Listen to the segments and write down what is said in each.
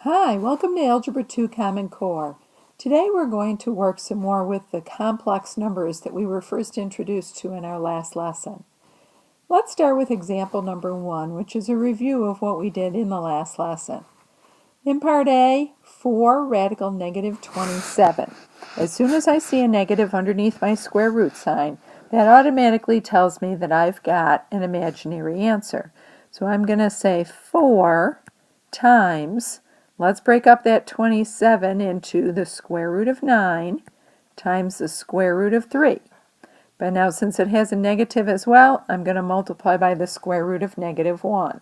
Hi, welcome to Algebra 2 Common Core. Today we're going to work some more with the complex numbers that we were first introduced to in our last lesson. Let's start with example number 1, which is a review of what we did in the last lesson. In part A, 4 radical negative 27. As soon as I see a negative underneath my square root sign, that automatically tells me that I've got an imaginary answer. So I'm going to say 4 times, let's break up that 27 into the square root of 9 times the square root of 3. But now since it has a negative as well, I'm going to multiply by the square root of negative 1.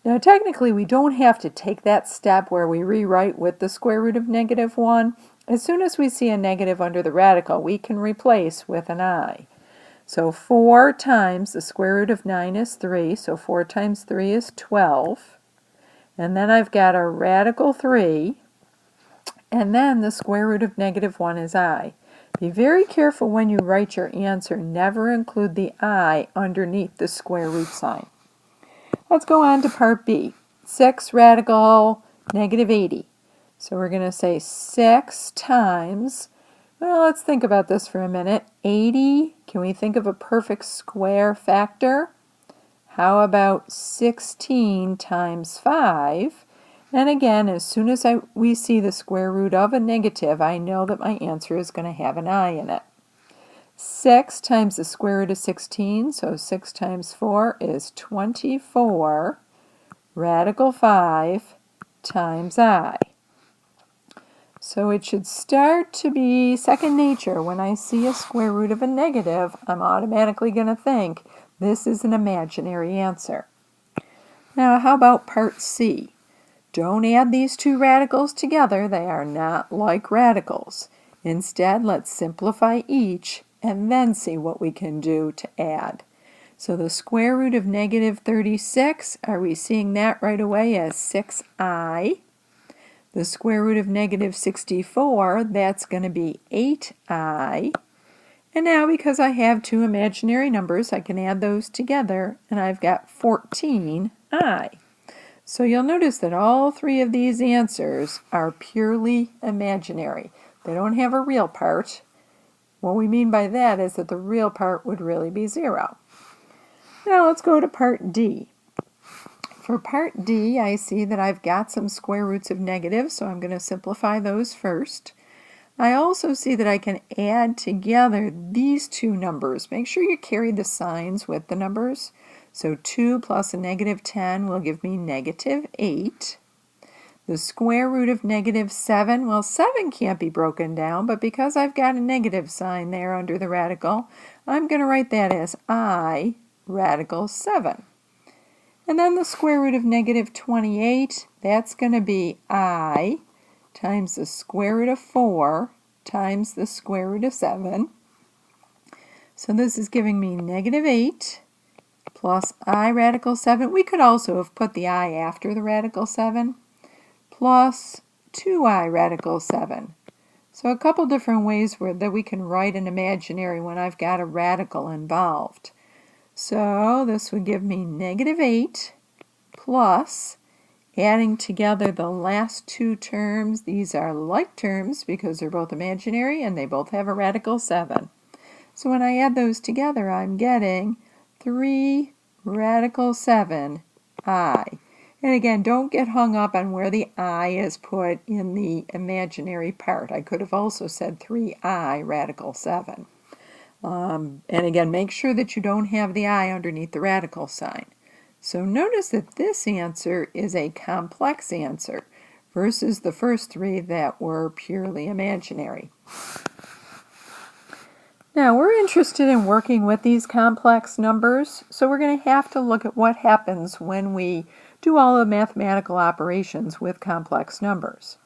Now technically we don't have to take that step where we rewrite with the square root of negative 1. As soon as we see a negative under the radical, we can replace with an I. So 4 times the square root of 9 is 3, so 4 times 3 is 12. And then I've got a radical 3, and then the square root of negative 1 is I. Be very careful when you write your answer. Never include the I underneath the square root sign. Let's go on to part B. 6 radical negative 80. So we're going to say 6 times, well, let's think about this for a minute. 80, can we think of a perfect square factor? How about 16 times 5? And again, as soon as we see the square root of a negative, I know that my answer is going to have an I in it. 6 times the square root of 16, so 6 times 4 is 24 radical 5 times I. So it should start to be second nature. When I see a square root of a negative, I'm automatically going to think this is an imaginary answer. Now how about part C? Don't add these two radicals together. They are not like radicals. Instead, let's simplify each and then see what we can do to add. So the square root of negative 36, are we seeing that right away as 6i? The square root of negative 64, that's going to be 8i. And now because I have two imaginary numbers, I can add those together, and I've got 14i. So you'll notice that all three of these answers are purely imaginary. They don't have a real part. What we mean by that is that the real part would really be 0. Now let's go to part D. For part D, I see that I've got some square roots of negatives, so I'm going to simplify those first. I also see that I can add together these two numbers. Make sure you carry the signs with the numbers. So 2 plus a negative 10 will give me negative 8. The square root of negative 7, well, 7 can't be broken down, but because I've got a negative sign there under the radical, I'm going to write that as I radical 7. And then the square root of negative 28, that's going to be I times the square root of 4 times the square root of 7. So this is giving me negative 8 plus I radical 7. We could also have put the I after the radical 7 plus 2I radical 7. So a couple different ways that we can write an imaginary when I've got a radical involved. So this would give me negative 8 plus, adding together the last two terms, these are like terms because they're both imaginary and they both have a radical 7. So when I add those together, I'm getting 3 radical 7 I. And again, don't get hung up on where the I is put in the imaginary part. I could have also said 3I radical 7. And again, make sure that you don't have the I underneath the radical sign. So notice that this answer is a complex answer versus the first three that were purely imaginary. Now we're interested in working with these complex numbers, so we're going to have to look at what happens when we do all the mathematical operations with complex numbers.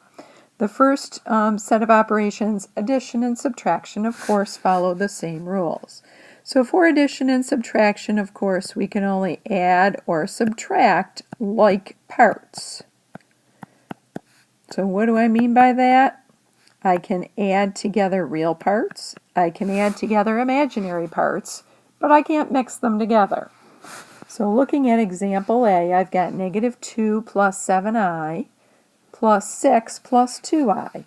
The first set of operations, addition and subtraction, of course, follow the same rules. So for addition and subtraction, of course, we can only add or subtract like parts. So what do I mean by that? I can add together real parts. I can add together imaginary parts, but I can't mix them together. So looking at example A, I've got negative 2 plus 7i plus 6 plus 2i.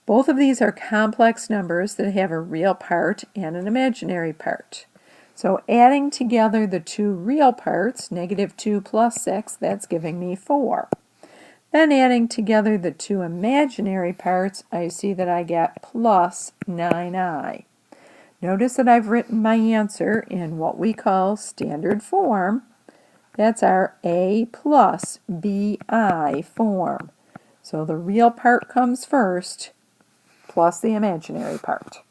Both of these are complex numbers that have a real part and an imaginary part. So adding together the two real parts, negative 2 plus 6, that's giving me 4. Then adding together the two imaginary parts, I see that I get plus 9i. Notice that I've written my answer in what we call standard form. That's our a plus bi form. So the real part comes first, plus the imaginary part.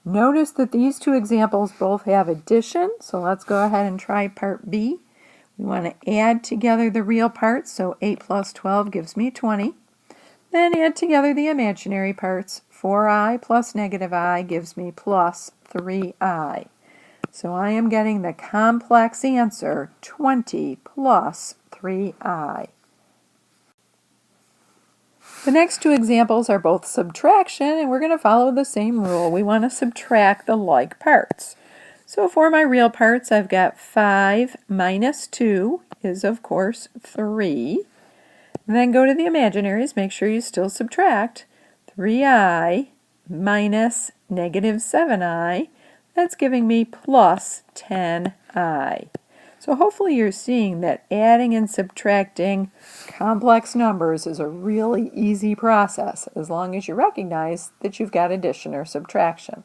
Notice that these two examples both have addition, so let's go ahead and try part B. We want to add together the real parts, so 8 plus 12 gives me 20. Then add together the imaginary parts. 4i plus negative I gives me plus 3i. So I am getting the complex answer, 20 plus 3i. The next two examples are both subtraction, and we're going to follow the same rule. We want to subtract the like parts. So for my real parts, I've got 5 minus 2 is, of course, 3. Then go to the imaginaries. Make sure you still subtract. 3i minus negative 7i. That's giving me plus 10i. So hopefully you're seeing that adding and subtracting complex numbers is a really easy process as long as you recognize that you've got addition or subtraction.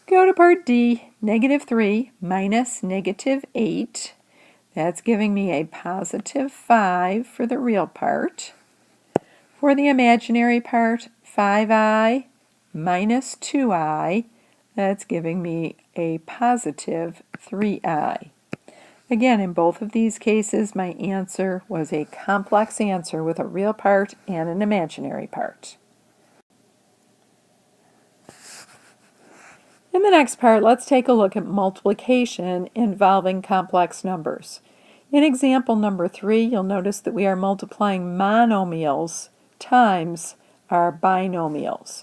Go to part D, negative 3 minus negative 8. That's giving me a positive 5 for the real part. For the imaginary part, 5i minus 2i. That's giving me a positive 3i. Again, in both of these cases, my answer was a complex answer with a real part and an imaginary part. In the next part, let's take a look at multiplication involving complex numbers. In example number 3, you'll notice that we are multiplying monomials times our binomials.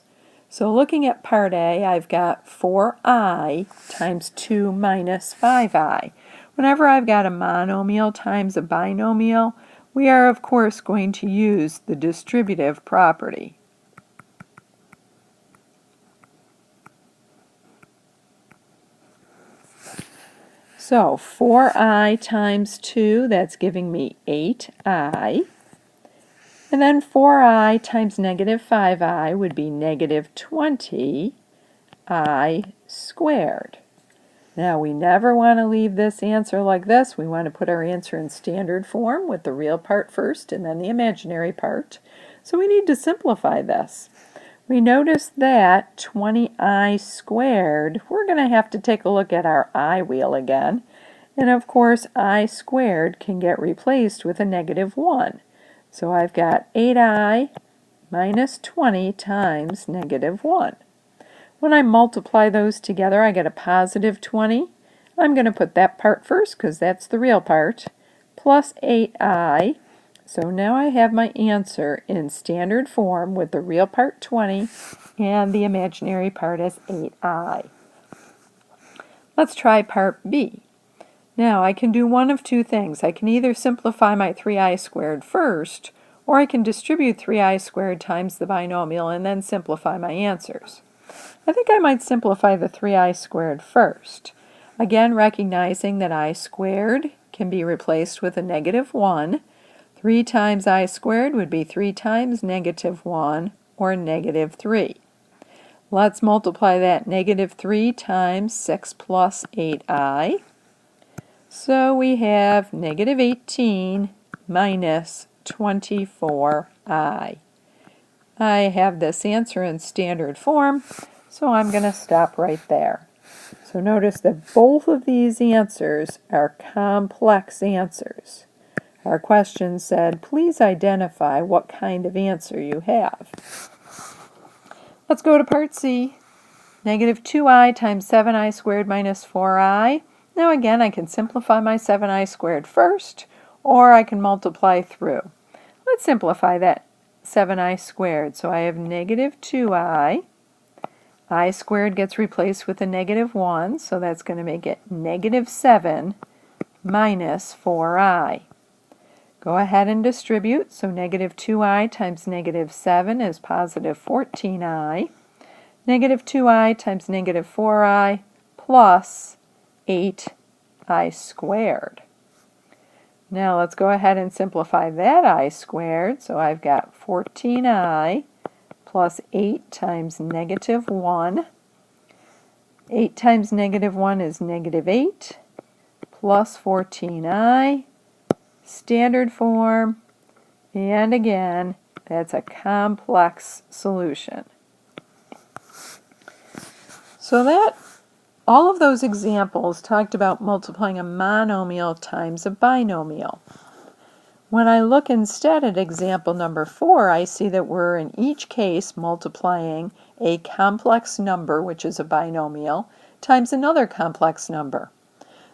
So looking at part A, I've got 4i times 2 minus 5i. Whenever I've got a monomial times a binomial, we are of course going to use the distributive property. So 4i times 2, that's giving me 8i. And then 4i times negative 5i would be negative 20i squared. Now we never want to leave this answer like this. We want to put our answer in standard form with the real part first and then the imaginary part. So we need to simplify this. We notice that 20i squared, we're going to have to take a look at our I wheel again. And of course I squared can get replaced with a negative 1. So I've got 8i minus 20 times negative 1. When I multiply those together, I get a positive 20. I'm going to put that part first because that's the real part, plus 8i. So now I have my answer in standard form with the real part 20 and the imaginary part as 8i. Let's try part B. Now I can do one of two things. I can either simplify my 3i squared first, or I can distribute 3i squared times the binomial and then simplify my answers. I think I might simplify the 3i squared first. Again, recognizing that I squared can be replaced with a negative 1. 3 times I squared would be 3 times negative 1, or negative 3. Let's multiply that negative 3 times 6 plus 8i. So we have negative 18 minus 24i. I have this answer in standard form, so I'm going to stop right there. So notice that both of these answers are complex answers. Our question said, please identify what kind of answer you have. Let's go to part C. Negative 2i times 7i squared minus 4i. Now again, I can simplify my 7i squared first, or I can multiply through. Let's simplify that 7i squared. So I have negative 2i. I squared gets replaced with a negative 1, so that's going to make it negative 7 minus 4i. Go ahead and distribute. So negative 2i times negative 7 is positive 14i. Negative 2i times negative 4i plus 8i squared. Now let's go ahead and simplify that I squared. So I've got 14i plus 8 times negative 1. 8 times negative 1 is negative 8 plus 14i, standard form, and again, that's a complex solution. So that all of those examples talked about multiplying a monomial times a binomial. When I look instead at example number 4, I see that we're in each case multiplying a complex number, which is a binomial, times another complex number.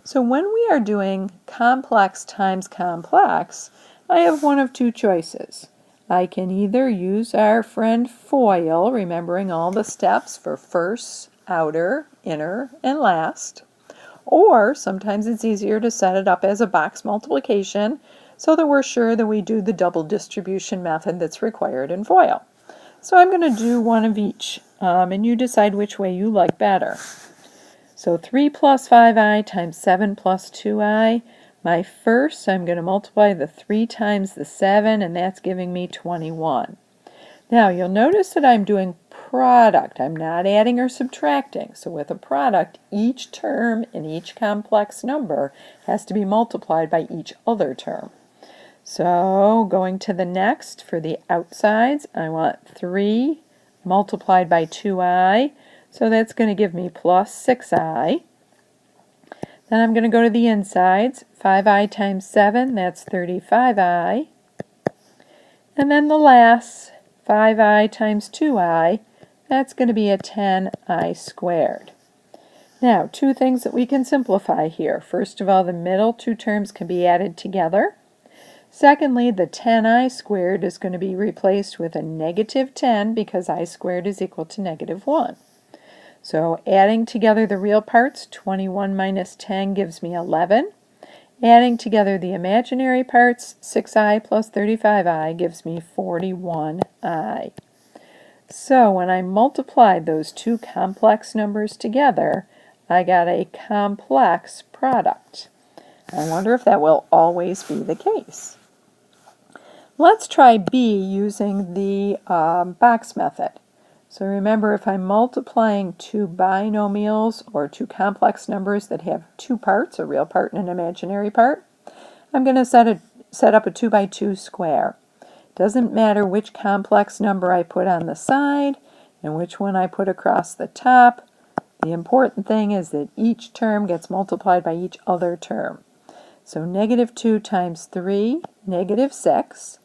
So when we are doing complex times complex, I have one of two choices. I can either use our friend FOIL, remembering all the steps for first, outer, inner, and last, or sometimes it's easier to set it up as a box multiplication so that we're sure that we do the double distribution method that's required in FOIL. So I'm going to do one of each, and you decide which way you like better. So 3 plus 5i times 7 plus 2i. My first, I'm going to multiply the 3 times the 7, and that's giving me 21. Now, you'll notice that I'm doing product. I'm not adding or subtracting. So with a product, each term in each complex number has to be multiplied by each other term. So going to the next, for the outsides, I want 3 multiplied by 2i. So that's going to give me plus 6i. Then I'm going to go to the insides. 5i times 7, that's 35i. And then the last, 5i times 2i, that's going to be a 10i squared. Now, two things that we can simplify here. First of all, the middle two terms can be added together. Secondly, the 10i squared is going to be replaced with a negative 10 because I squared is equal to negative 1. So adding together the real parts, 21 minus 10 gives me 11. Adding together the imaginary parts, 6i plus 35i gives me 41i. So when I multiplied those two complex numbers together, I got a complex product. I wonder if that will always be the case. Let's try B using the box method. So remember, if I'm multiplying two binomials or two complex numbers that have two parts, a real part and an imaginary part, I'm going to set up a 2 by 2 square. Doesn't matter which complex number I put on the side and which one I put across the top. The important thing is that each term gets multiplied by each other term. So negative 2 times 3, negative 6.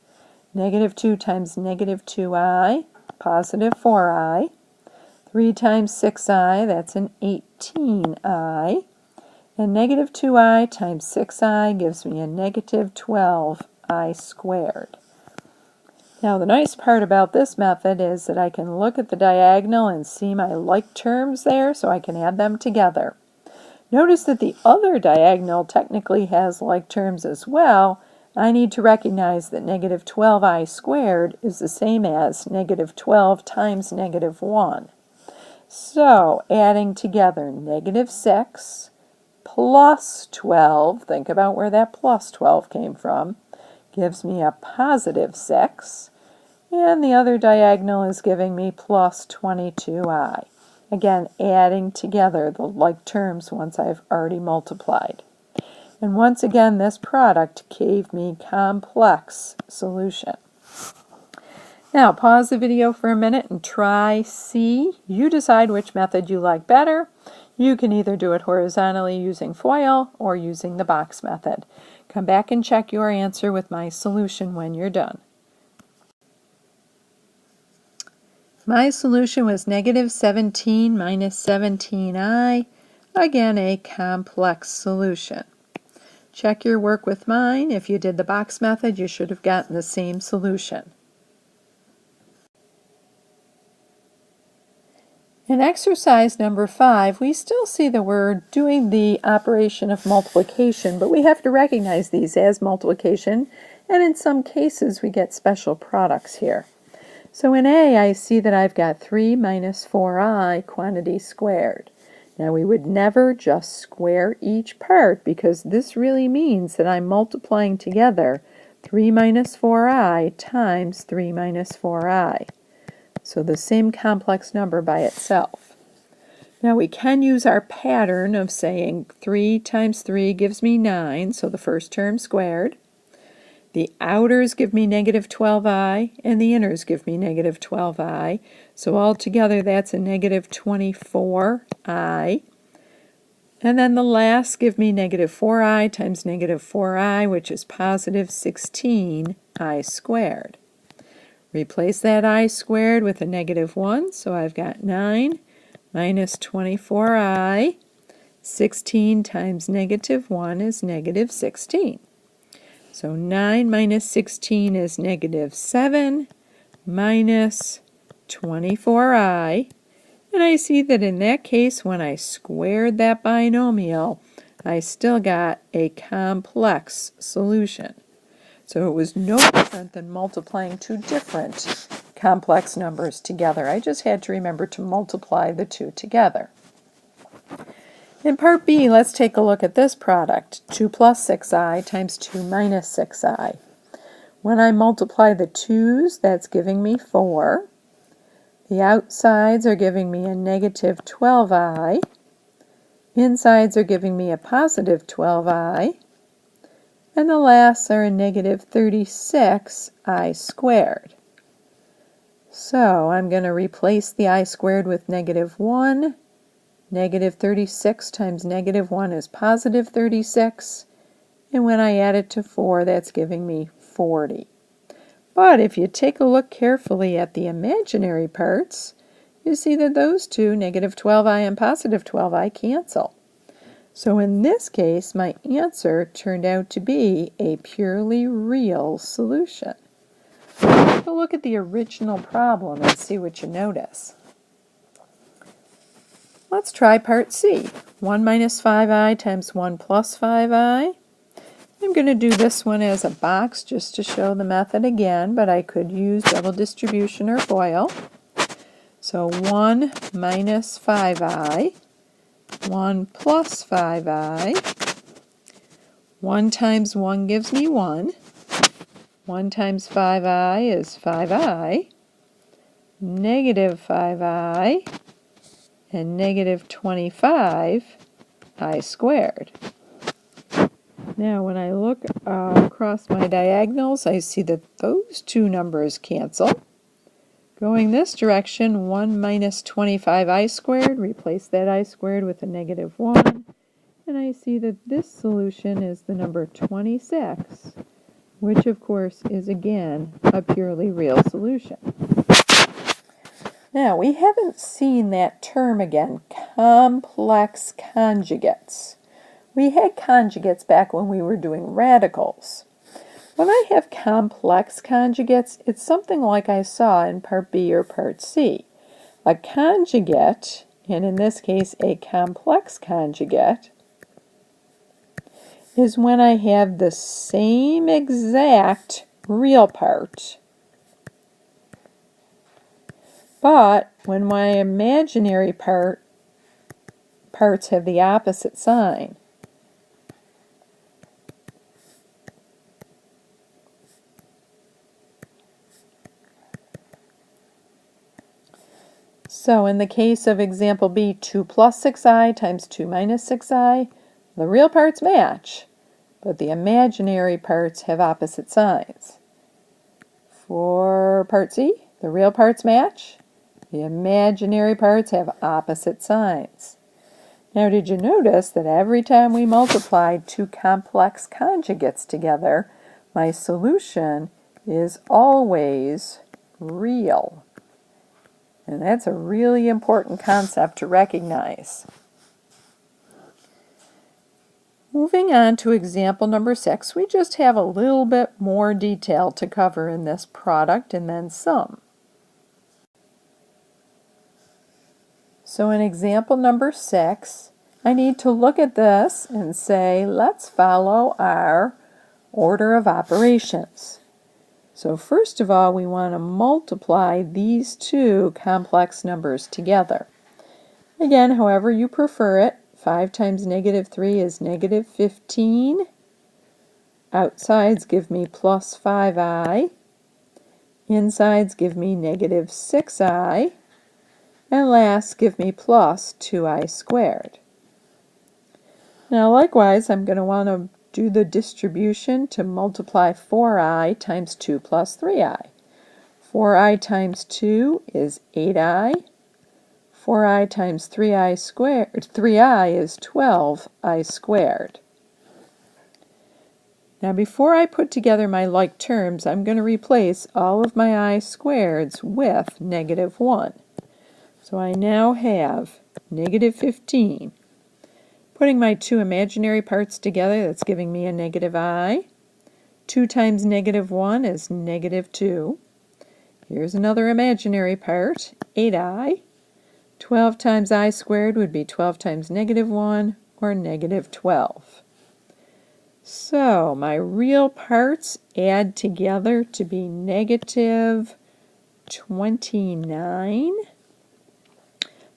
Negative 2 times negative 2i, positive 4i. 3 times 6i, that's an 18i. And negative 2i times 6i gives me a negative 12i squared. Now the nice part about this method is that I can look at the diagonal and see my like terms there, so I can add them together. Notice that the other diagonal technically has like terms as well. I need to recognize that negative 12i squared is the same as negative 12 times negative 1. So adding together negative 6 plus 12, think about where that plus 12 came from, gives me a positive 6. And the other diagonal is giving me plus 22i. Again, adding together the like terms once I've already multiplied. And once again, this product gave me complex solution. Now, pause the video for a minute and try C. You decide which method you like better. You can either do it horizontally using FOIL or using the box method. Come back and check your answer with my solution when you're done. My solution was negative 17 minus 17i. Again, a complex solution. Check your work with mine. If you did the box method, you should have gotten the same solution. In exercise number 5, we still see that we're doing the operation of multiplication, but we have to recognize these as multiplication, and in some cases we get special products here. So in A, I see that I've got 3 minus 4i quantity squared. Now we would never just square each part because this really means that I'm multiplying together 3 minus 4i times 3 minus 4i. So the same complex number by itself. Now we can use our pattern of saying 3 times 3 gives me 9, so the first term squared. The outers give me negative 12i, and the inners give me negative 12i. So altogether that's a negative 24i. And then the last give me negative 4i times negative 4i, which is positive 16i squared. Replace that I squared with a negative 1, so I've got 9 minus 24i. 16 times negative 1 is negative 16. So 9 minus 16 is negative 7 minus 24i. And I see that in that case, when I squared that binomial, I still got a complex solution. So it was no different than multiplying two different complex numbers together. I just had to remember to multiply the two together. In part B, let's take a look at this product, 2 plus 6i times 2 minus 6i. When I multiply the 2's, that's giving me 4. The outsides are giving me a negative 12i. Insides are giving me a positive 12i. And the lasts are a negative 36i squared. So I'm going to replace the I squared with negative 1. Negative 36 times negative 1 is positive 36. And when I add it to 4, that's giving me 40. But if you take a look carefully at the imaginary parts, you see that those two, negative 12i and positive 12i, cancel. So in this case, my answer turned out to be a purely real solution. Take a look at the original problem and see what you notice. Let's try part C. 1 minus 5i times 1 plus 5i. I'm going to do this one as a box just to show the method again, but I could use double distribution or FOIL. So 1 minus 5i. 1 plus 5i. 1 times 1 gives me 1. 1 times 5i is 5i. Negative 5i. And negative 25i squared. Now when I look across my diagonals, I see that those two numbers cancel. Going this direction, 1 minus 25i squared, replace that I squared with a negative 1, and I see that this solution is the number 26, which of course is again a purely real solution. Now we haven't seen that term again, complex conjugates. We had conjugates back when we were doing radicals. When I have complex conjugates, it's something like I saw in part B or part C. A conjugate, and in this case a complex conjugate, is when I have the same exact real part, but when my imaginary parts have the opposite sign. So in the case of example B, 2 plus 6i times 2 minus 6i, the real parts match, but the imaginary parts have opposite signs. For part C, the real parts match, the imaginary parts have opposite signs. Now did you notice that every time we multiplied two complex conjugates together, my solution is always real? And that's a really important concept to recognize. Moving on to example number 6, we just have a little bit more detail to cover in this product and then some. So in example number 6, I need to look at this and say, let's follow our order of operations. So first of all, we want to multiply these two complex numbers together. Again, however you prefer it, 5 times negative 3 is negative 15. Outsides give me plus 5i. Insides give me negative 6i. And last give me plus 2i squared. Now likewise, I'm going to want to do the distribution to multiply 4i times 2 plus 3i. 4i times 2 is 8i. 4i times 3i squared, 3i is 12i squared. Now before I put together my like terms, I'm going to replace all of my I squareds with negative 1. So I now have negative 15. Putting my two imaginary parts together, that's giving me a negative I. 2 times negative 1 is negative 2. Here's another imaginary part, 8i. 12 times I squared would be 12 times negative 1, or negative 12. So my real parts add together to be negative 29.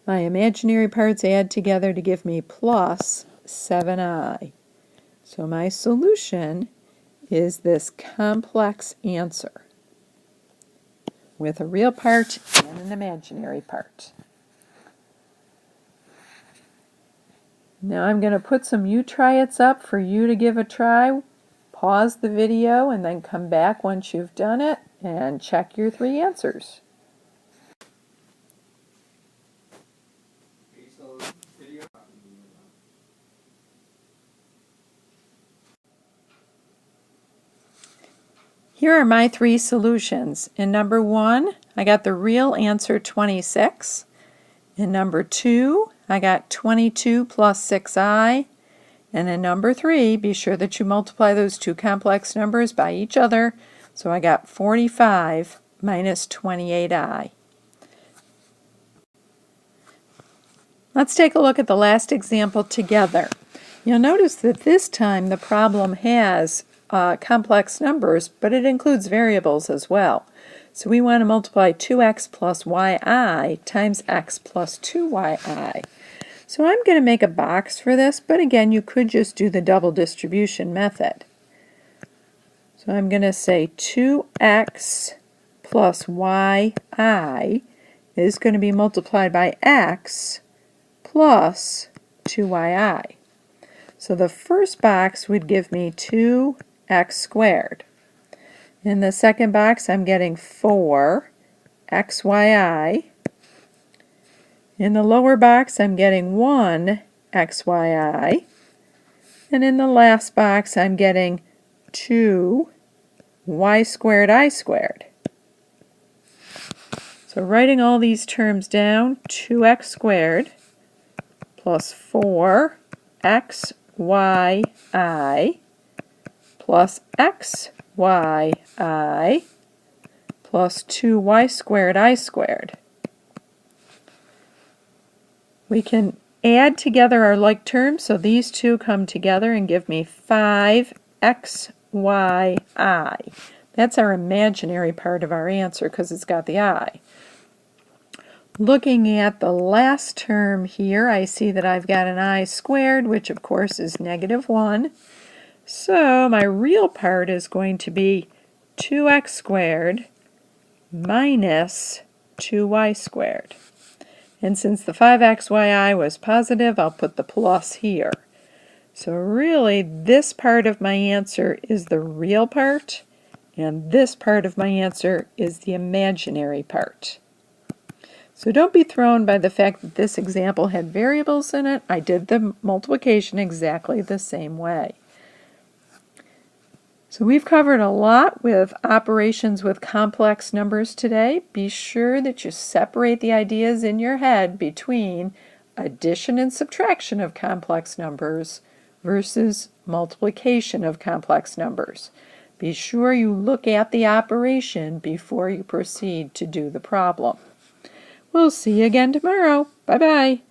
My imaginary parts add together to give me plus 7i. So my solution is this complex answer with a real part and an imaginary part. Now I'm going to put some you-try-its up for you to give a try. Pause the video and then come back once you've done it and check your 3 answers. Here are my 3 solutions. In number 1, I got the real answer 26. In number 2, I got 22 plus 6i. And in number 3, be sure that you multiply those two complex numbers by each other. So I got 45 minus 28i. Let's take a look at the last example together. You'll notice that this time the problem has complex numbers, but it includes variables as well. So we want to multiply 2x plus yi times x plus 2yi. So I'm going to make a box for this, but again, you could just do the double distribution method. So I'm going to say 2x plus yi is going to be multiplied by x plus 2yi. So the first box would give me 2x squared. In the second box, I'm getting 4xyi. In the lower box, I'm getting 1xyi. And in the last box, I'm getting 2y squared I squared. So writing all these terms down, 2x squared plus 4xyi plus xyi plus 2y squared I squared. We can add together our like terms, so these two come together and give me 5xyi. That's our imaginary part of our answer because it's got the I. Looking at the last term here, I see that I've got an I squared, which of course is negative 1. So my real part is going to be 2x squared minus 2y squared. And since the 5xyi was positive, I'll put the plus here. So really, this part of my answer is the real part, and this part of my answer is the imaginary part. So don't be thrown by the fact that this example had variables in it. I did the multiplication exactly the same way. So we've covered a lot with operations with complex numbers today. Be sure that you separate the ideas in your head between addition and subtraction of complex numbers versus multiplication of complex numbers. Be sure you look at the operation before you proceed to do the problem. We'll see you again tomorrow. Bye-bye.